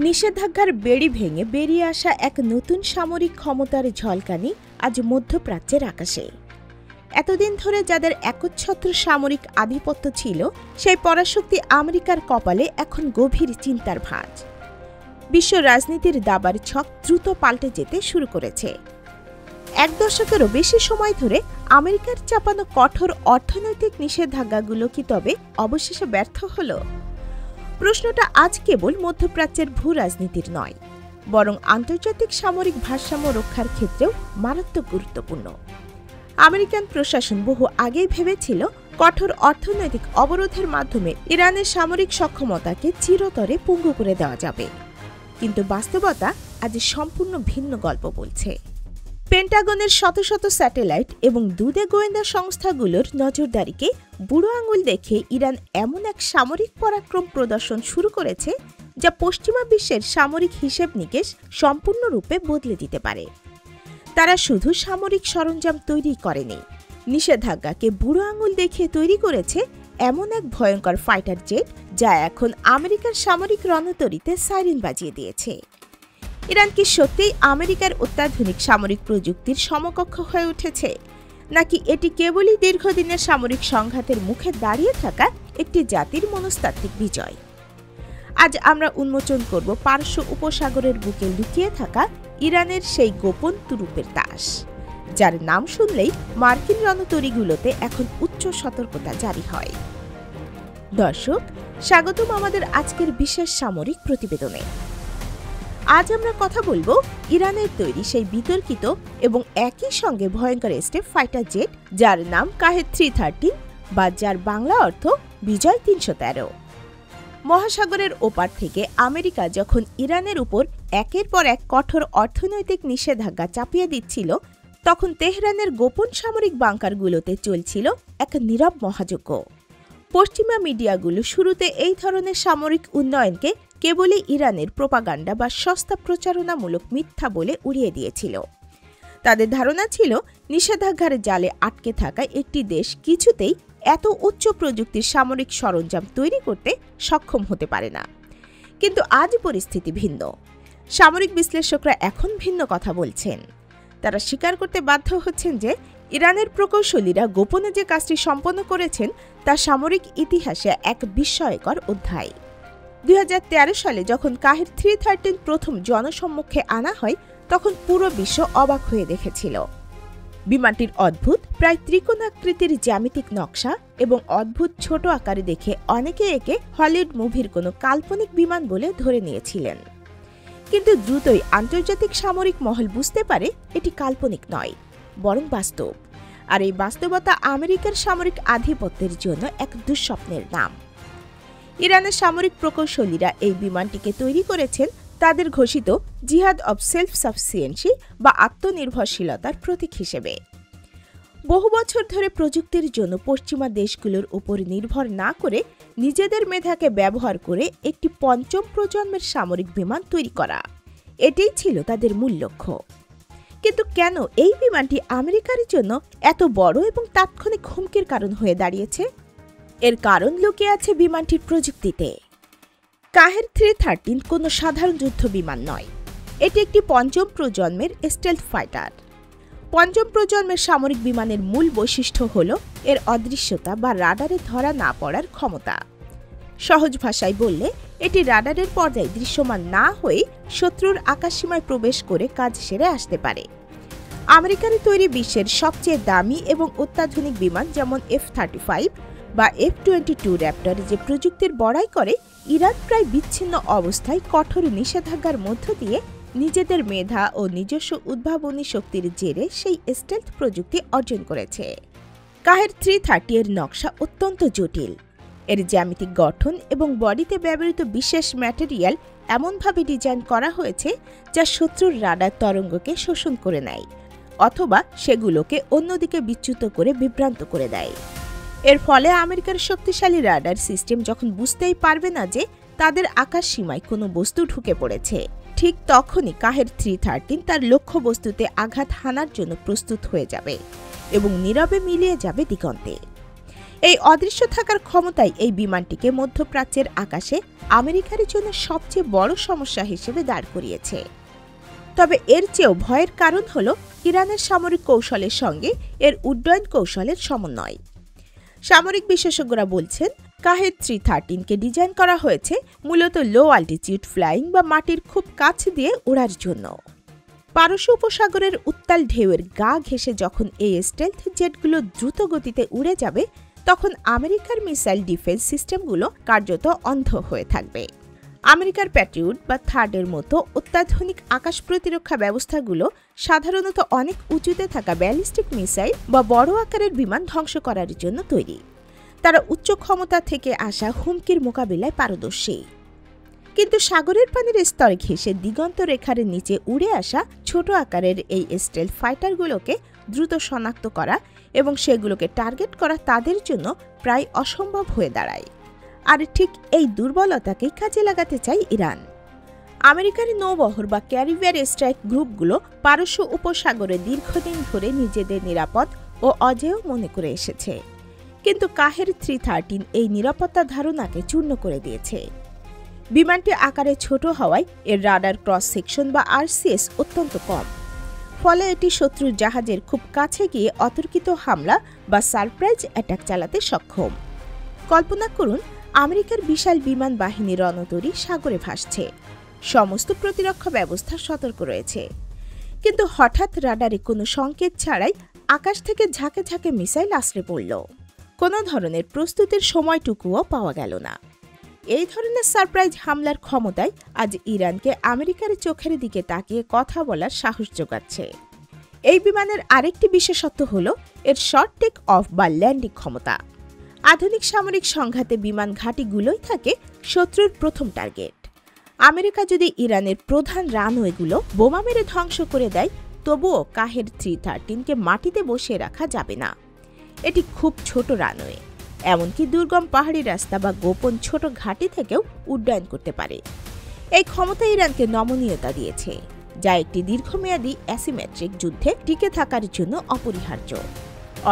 নিষেধাজ্ঞার বেড়ি ভেঙে বেরিয়ে আসা এক নতুন সামরিক ক্ষমতার ঝলকানি আজ মধ্যপ্রাচ্যের আকাশে। এতদিন ধরে যাদের একচ্ছত্র সামরিক আধিপত্য ছিল, সেই পরাশক্তি আমেরিকার কপালে এখন গভীর চিন্তার ভাঁজ। বিশ্ব রাজনীতির দাবার ছক দ্রুত পাল্টে যেতে শুরু করেছে। এক দশকেরও বেশি সময় ধরে আমেরিকার চাপানো কঠোর অর্থনৈতিক নিষেধাজ্ঞাগুলো কি তবে অবশেষে ব্যর্থ হল? প্রশ্নটা আজ কেবল মধ্যপ্রাচ্যের ভূ রাজনীতির নয়, বরং আন্তর্জাতিক সামরিক ভারসাম্য রক্ষার ক্ষেত্রেও মারাত্মক গুরুত্বপূর্ণ। আমেরিকান প্রশাসন বহু আগেই ভেবেছিল কঠোর অর্থনৈতিক অবরোধের মাধ্যমে ইরানের সামরিক সক্ষমতাকে চিরতরে পঙ্গু করে দেওয়া যাবে, কিন্তু বাস্তবতা আজ সম্পূর্ণ ভিন্ন গল্প বলছে। পেন্টাগনের শত শত স্যাটেলাইট এবং দুদে গোয়েন্দা সংস্থাগুলোর নজরদারিকে বুড়ো আঙুল দেখে ইরান এমন এক সামরিক পরাক্রম প্রদর্শন শুরু করেছে যা পশ্চিমা বিশ্বের সামরিক হিসেব নিকেশ সম্পূর্ণরূপে বদলে দিতে পারে। তারা শুধু সামরিক সরঞ্জাম তৈরি করেনি, নিষেধাজ্ঞাকে বুড়ো আঙুল দেখিয়ে তৈরি করেছে এমন এক ভয়ঙ্কর ফাইটার জেট যা এখন আমেরিকার সামরিক রণতরীতে সাইরেন বাজিয়ে দিয়েছে। ইরান কি সত্যিই আমেরিকার অত্যাধুনিক সামরিক প্রযুক্তির সমকক্ষ হয়ে উঠেছে, নাকি এটি কেবলই দীর্ঘদিনের সামরিক সংঘাতের মুখে দাঁড়িয়ে থাকা একটি জাতির মনস্তাত্ত্বিক বিজয়? আজ আমরা উন্মোচন করব পারস্য উপসাগরের বুকে লুকিয়ে থাকা ইরানের সেই গোপন তুরুপের তাস, যার নাম শুনলেই মার্কিন রণতরীগুলোতে এখন উচ্চ সতর্কতা জারি হয়। দর্শক, স্বাগতম আমাদের আজকের বিশেষ সামরিক প্রতিবেদনে। আজ আমরা কথা বলবো ইরানের তৈরি সেই বিতর্কিত এবং একই সঙ্গে ভয়ঙ্কর স্টেপ ফাইটার জেট, যার নাম কাহেদ 313 বা যার বাংলা অর্থ বিজয় 313। মহাসাগরের ওপার থেকে আমেরিকা যখন ইরানের উপর একের পর এক কঠোর অর্থনৈতিক নিষেধাজ্ঞা চাপিয়ে দিচ্ছিল, তখন তেহরানের গোপন সামরিক বাংকারগুলোতে চলছিল এক নীরব মহাযজ্ঞ। পশ্চিমা মিডিয়াগুলো শুরুতে এই ধরনের সামরিক উন্নয়নকে কেবলই ইরানের প্রোপাগান্ডা বা সস্তা প্রচারণামূলক মিথ্যা বলে উড়িয়ে দিয়েছিল। তাদের ধারণা ছিল নিষেধাজ্ঞার জালে আটকে থাকা একটি দেশ কিছুতেই এত উচ্চ প্রযুক্তির সামরিক সরঞ্জাম তৈরি করতে সক্ষম হতে পারে না। কিন্তু আজ পরিস্থিতি ভিন্ন। সামরিক বিশ্লেষকরা এখন ভিন্ন কথা বলছেন। তারা স্বীকার করতে বাধ্য হচ্ছেন যে ইরানের প্রকৌশলীরা গোপনে যে কাজটি সম্পন্ন করেছেন তা সামরিক ইতিহাসে এক বিস্ময়কর অধ্যায়। 2013 সালে যখন কাহেদ 313 প্রথম জনসম্মুখে আনা হয়, তখন পুরো বিশ্ব অবাক হয়ে দেখেছিল। বিমানটির অদ্ভুত প্রায় ত্রিকোণাকৃতির জ্যামিতিক নকশা এবং অদ্ভুত ছোট আকারে দেখে অনেকে একে হলিউড মুভির কোনো কাল্পনিক বিমান বলে ধরে নিয়েছিলেন। কিন্তু দ্রুতই আন্তর্জাতিক সামরিক মহল বুঝতে পারে এটি কাল্পনিক নয়, বরং বাস্তব। আর এই বাস্তবতা আমেরিকার সামরিক আধিপত্যের জন্য এক দুঃস্বপ্নের নাম। ইরানের সামরিক প্রকৌশলীরা এই বিমানটিকে তৈরি করেছেন তাদের ঘোষিত জিহাদ অব সেলফ সাফিসিয়েন্সি বা আত্মনির্ভরশীলতার প্রতীক হিসেবে। বহু বছর ধরে প্রযুক্তির জন্য পশ্চিমা দেশগুলোর উপর নির্ভর না করে নিজেদের মেধাকে ব্যবহার করে একটি পঞ্চম প্রজন্মের সামরিক বিমান তৈরি করা, এটাই ছিল তাদের মূল লক্ষ্য। কিন্তু কেন এই বিমানটি আমেরিকার জন্য এত বড় এবং তাৎক্ষণিক হুমকির কারণ হয়ে দাঁড়িয়েছে? এর কারণ লুকিয়ে আছে বিমানটির প্রযুক্তিতে। কাহেদ 313 কোনো সাধারণ যুদ্ধ বিমান নয়, এটি একটি পঞ্চম প্রজন্মের স্টেলথ ফাইটার। পঞ্চম প্রজন্মের সামরিক বিমানের মূল বৈশিষ্ট্য হল এর অদৃশ্যতা বা রাডারে ধরা না পড়ার ক্ষমতা। সহজ ভাষায় বললে, এটি রাডারের পর্দায় দৃশ্যমান না হয়ে শত্রুর আকাশসীমায় প্রবেশ করে কাজ সেরে আসতে পারে। আমেরিকার তৈরি বিশ্বের সবচেয়ে দামি এবং অত্যাধুনিক বিমান যেমন F-35 বা F-22 র্যাপ্টর যে প্রযুক্তির বড়াই করে, ইরান প্রায় বিচ্ছিন্ন অবস্থায় কঠোর নিষেধাজ্ঞার মধ্য দিয়ে নিজেদের মেধা ও নিজস্ব উদ্ভাবনী শক্তির জেরে সেই স্টেলথ প্রযুক্তি অর্জন করেছে। কাহেদ 330 এর নকশা অত্যন্ত জটিল। এর জ্যামিতিক গঠন এবং বডিতে ব্যবহৃত বিশেষ ম্যাটেরিয়াল এমনভাবে ডিজাইন করা হয়েছে যা শত্রুর রাডার তরঙ্গকে শোষণ করে নেয় অথবা সেগুলোকে অন্যদিকে বিচ্যুত করে বিভ্রান্ত করে দেয়। এর ফলে আমেরিকার শক্তিশালী রাডার সিস্টেম যখন বুঝতেই পারবে না যে তাদের আকাশ সীমায় কোনো বস্তু ঢুকে পড়েছে, ঠিক তখনই কাহেদ 313 তার লক্ষ্যবস্তুতে আঘাত হানার জন্য প্রস্তুত হয়ে যাবে এবং নীরবে মিলিয়ে যাবে দিগন্তে। এই অদৃশ্য থাকার ক্ষমতাই এই বিমানটিকে মধ্যপ্রাচ্যের আকাশে আমেরিকার জন্য সবচেয়ে বড় সমস্যা হিসেবে দাঁড় করিয়েছে। তবে এর চেয়েও ভয়ের কারণ হল ইরানের সামরিক কৌশলের সঙ্গে এর উড্ডয়ন কৌশলের সমন্বয়। সামরিক বিশেষজ্ঞরা বলছেন, কাহেদ 313-কে ডিজাইন করা হয়েছে মূলত লো অল্টিটিউড ফ্লাইং বা মাটির খুব কাছে দিয়ে ওড়ার জন্য। পারস্য উপসাগরের উত্তাল ঢেউয়ের গা ঘেঁষে যখন এই স্টেলথ জেটগুলো দ্রুত গতিতে উড়ে যাবে, তখন আমেরিকার মিসাইল ডিফেন্স সিস্টেমগুলো কার্যত অন্ধ হয়ে থাকবে। আমেরিকার প্যাট্রিয়ট বা থার্ডের মতো অত্যাধুনিক আকাশ প্রতিরক্ষা ব্যবস্থাগুলো সাধারণত অনেক উঁচুতে থাকা ব্যালিস্টিক মিসাইল বা বড় আকারের বিমান ধ্বংস করার জন্য তৈরি। তারা উচ্চ ক্ষমতা থেকে আসা হুমকির মোকাবিলায় পারদর্শী। কিন্তু সাগরের পানির স্তর ঘেঁষে দিগন্ত রেখার নিচে উড়ে আসা ছোট আকারের এই স্টেলথ ফাইটারগুলোকে দ্রুত শনাক্ত করা এবং সেগুলোকে টার্গেট করা তাদের জন্য প্রায় অসম্ভব হয়ে দাঁড়ায়। আর ঠিক এই দুর্বলতাকেই কাজে লাগাতে চায় ইরান। আমেরিকার নৌবহর বা ক্যারিবিয়ার স্ট্রাইক গ্রুপগুলো পারস্য উপসাগরে দীর্ঘদিন ধরে নিজেদের নিরাপদ ও অজেয় মনে করে এসেছে। কিন্তু কাহেদ 313 এই নিরাপত্তা ধারণাকে চূর্ণ করে দিয়েছে। বিমানটি আকারে ছোট হওয়ায় এর রাডার ক্রস সেকশন বা আরসিএস অত্যন্ত কম। ফলে এটি শত্রুর জাহাজের খুব কাছে গিয়ে অতর্কিত হামলা বা সারপ্রাইজ অ্যাটাক চালাতে সক্ষম। কল্পনা করুন, আমেরিকার বিশাল বিমান বাহিনী রণতরী সাগরে ভাসছে, সমস্ত প্রতিরক্ষা ব্যবস্থা সতর্ক রয়েছে, কিন্তু হঠাৎ রাডারে কোনো সংকেত ছাড়াই আকাশ থেকে ঝাঁকে ঝাঁকে মিসাইল আছড়ে পড়ল। কোনো ধরনের প্রস্তুতির সময়টুকুও পাওয়া গেল না। এই ধরনের সারপ্রাইজ হামলার ক্ষমতায় আজ ইরানকে আমেরিকার চোখের দিকে তাকিয়ে কথা বলার সাহস যোগাচ্ছে। এই বিমানের আরেকটি বিশেষত্ব হল এর শর্ট টেক অফ বা ল্যান্ডিং ক্ষমতা। আধুনিক সামরিক সংঘাতে বিমান ঘাঁটিগুলোই থাকে শত্রুর প্রথম টার্গেট। আমেরিকা যদি ইরানের প্রধান রানওয়েগুলো বোমা মেরে ধ্বংস করে দেয়, তবুও কাহেদ 313-কে মাটিতে বসিয়ে রাখা যাবে না। এটি খুব ছোট রানওয়ে, এমনকি দুর্গম পাহাড়ি রাস্তা বা গোপন ছোট ঘাঁটি থেকেও উড্ডয়ন করতে পারে। এই ক্ষমতা ইরানকে নমনীয়তা দিয়েছে, যা একটি দীর্ঘমেয়াদী অ্যাসিমেট্রিক যুদ্ধে টিকে থাকার জন্য অপরিহার্য।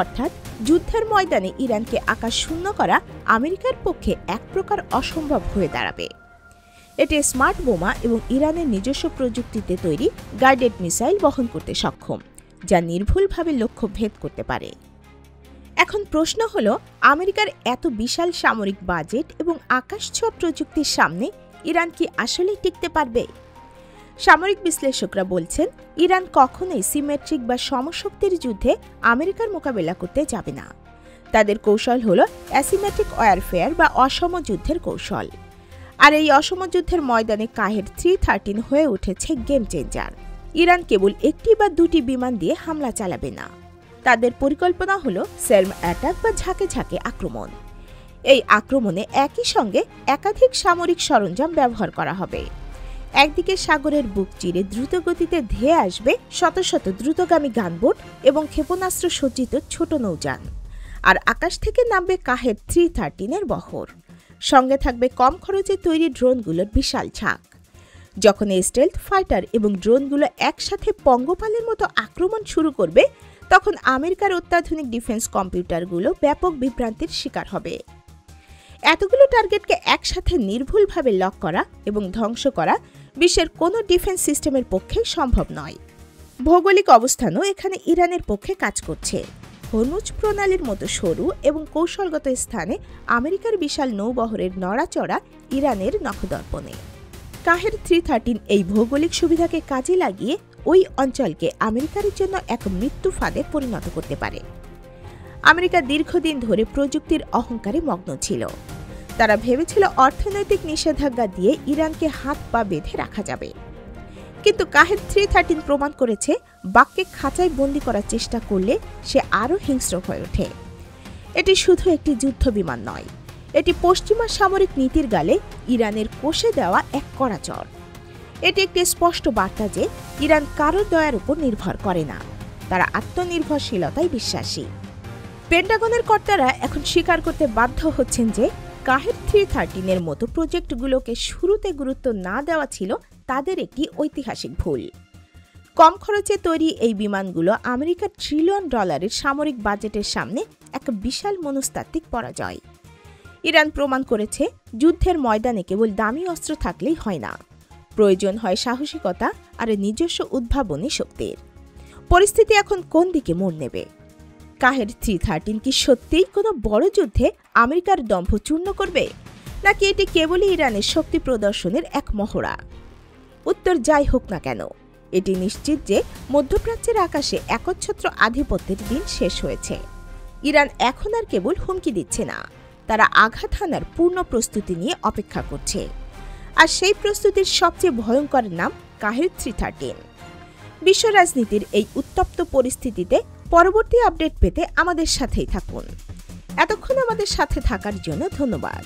অর্থাৎ যুদ্ধের ময়দানে ইরানকে আকাশ শূন্য করা আমেরিকার পক্ষে এক প্রকার অসম্ভব হয়ে দাঁড়াবে। এটি স্মার্ট বোমা এবং ইরানের নিজস্ব প্রযুক্তিতে তৈরি গাইডেড মিসাইল বহন করতে সক্ষম, যা নির্ভুলভাবে লক্ষ্য ভেদ করতে পারে। এখন প্রশ্ন হল, আমেরিকার এত বিশাল সামরিক বাজেট এবং আকাশছোঁয়া প্রযুক্তির সামনে ইরান কি আসলেই টিকতে পারবে? সামরিক বিশ্লেষকরা বলছেন, ইরান কখনোই সিমেট্রিক বা সমশক্তির যুদ্ধে আমেরিকার মোকাবেলা করতে যাবে না। তাদের কৌশল হল অ্যাসিমেট্রিক ওয়ারফেয়ার বা অসম যুদ্ধের কৌশল। আর এই অসম যুদ্ধের ময়দানে কাহেদ 313 হয়ে উঠেছে গেম চেঞ্জার। ইরান কেবল একটি বা দুটি বিমান দিয়ে হামলা চালাবে না। তাদের পরিকল্পনা হল সের্ম অ্যাটাক বা ঝাঁকে ঝাঁকে আক্রমণ। এই আক্রমণে একই সঙ্গে একাধিক সামরিক সরঞ্জাম ব্যবহার করা হবে। একদিকে সাগরের বুক চিরে দ্রুতগতিতে ধেয়ে আসবে শত শত দ্রুতগামী গানবোট এবং ক্ষেপণাস্ত্র সজ্জিত ছোট নৌযান, আর আকাশ থেকে নামবে কাহেদ 313-এর বহর। সঙ্গে থাকবে কম খরচে তৈরি ড্রোনগুলোর বিশাল ঝাঁক। যখন এই স্টেলথ ফাইটার এবং ড্রোনগুলো একসাথে পঙ্গপালের মতো আক্রমণ শুরু করবে, তখন আমেরিকার অত্যাধুনিক ডিফেন্স কম্পিউটারগুলো ব্যাপক বিভ্রান্তির শিকার হবে। এতগুলো টার্গেটকে একসাথে নির্ভুলভাবে লক করা এবং ধ্বংস করা বিশ্বের কোনো ডিফেন্স সিস্টেমের পক্ষে সম্ভব নয়। ভৌগোলিক অবস্থানও এখানে ইরানের পক্ষে কাজ করছে। হরমুজ প্রণালীর মতো সরু এবং কৌশলগত স্থানে আমেরিকার বিশাল নৌবহরের নড়াচড়া ইরানের নখদর্পণে। কাহেদ 313 এই ভৌগোলিক সুবিধাকে কাজে লাগিয়ে ওই অঞ্চলকে আমেরিকার জন্য এক মৃত্যু ফাঁদে পরিণত করতে পারে। আমেরিকা দীর্ঘদিন ধরে প্রযুক্তির অহংকারে মগ্ন ছিল। তারা ভেবেছিল অর্থনৈতিক নিষেধাজ্ঞা দিয়ে ইরানকে হাত পা বেঁধে রাখা যাবে। কিন্তু কাহেদ 313 প্রমাণ করেছে, বাক্যে খাঁচায় বন্দী করার চেষ্টা করলে সে আরও হিংস্র হয়ে ওঠে। এটি শুধু একটি যুদ্ধ বিমান নয়, এটি পশ্চিমা সামরিক নীতির গালে ইরানের কষে দেওয়া এক কড়া চর। এটি একটি স্পষ্ট বার্তা যে ইরান কারোর দয়ার উপর নির্ভর করে না, তারা আত্মনির্ভরশীলতায় বিশ্বাসী। পেন্টাগনের কর্তারা এখন স্বীকার করতে বাধ্য হচ্ছেন যে কাহেদ 313-এর মতো প্রজেক্টগুলোকে শুরুতে গুরুত্ব না দেওয়া ছিল তাদের একটি ঐতিহাসিক ভুল। কম খরচে তৈরি এই বিমানগুলো আমেরিকার $1 ট্রিলিয়ন সামরিক বাজেটের সামনে এক বিশাল মনস্তাত্ত্বিক পরাজয়। ইরান প্রমাণ করেছে যুদ্ধের ময়দানে কেবল দামি অস্ত্র থাকলেই হয় না, প্রয়োজন হয় সাহসিকতা আর নিজস্ব উদ্ভাবনী শক্তির। পরিস্থিতি এখন কোন দিকে মোড় নেবে? কাহের 313 কি সত্যিই কোনো বড় যুদ্ধে আমেরিকার দম্ভ চূর্ণ করবে, নাকি এটি কেবলই ইরানের শক্তি প্রদর্শনের এক মহড়া? উত্তর যাই হোক না কেন, এটি নিশ্চিত যে মধ্যপ্রাচ্যের আকাশে একচ্ছত্র আধিপত্যের দিন শেষ হয়েছে। ইরান এখন আর কেবল হুমকি দিচ্ছে না, তারা আঘাত হানার পূর্ণ প্রস্তুতি নিয়ে অপেক্ষা করছে। আর সেই প্রস্তুতির সবচেয়ে ভয়ঙ্কর নাম কাহের 313। বিশ্ব রাজনীতির এই উত্তপ্ত পরিস্থিতিতে পরবর্তী আপডেট পেতে আমাদের সাথেই থাকুন। এতক্ষণ আমাদের সাথে থাকার জন্য ধন্যবাদ।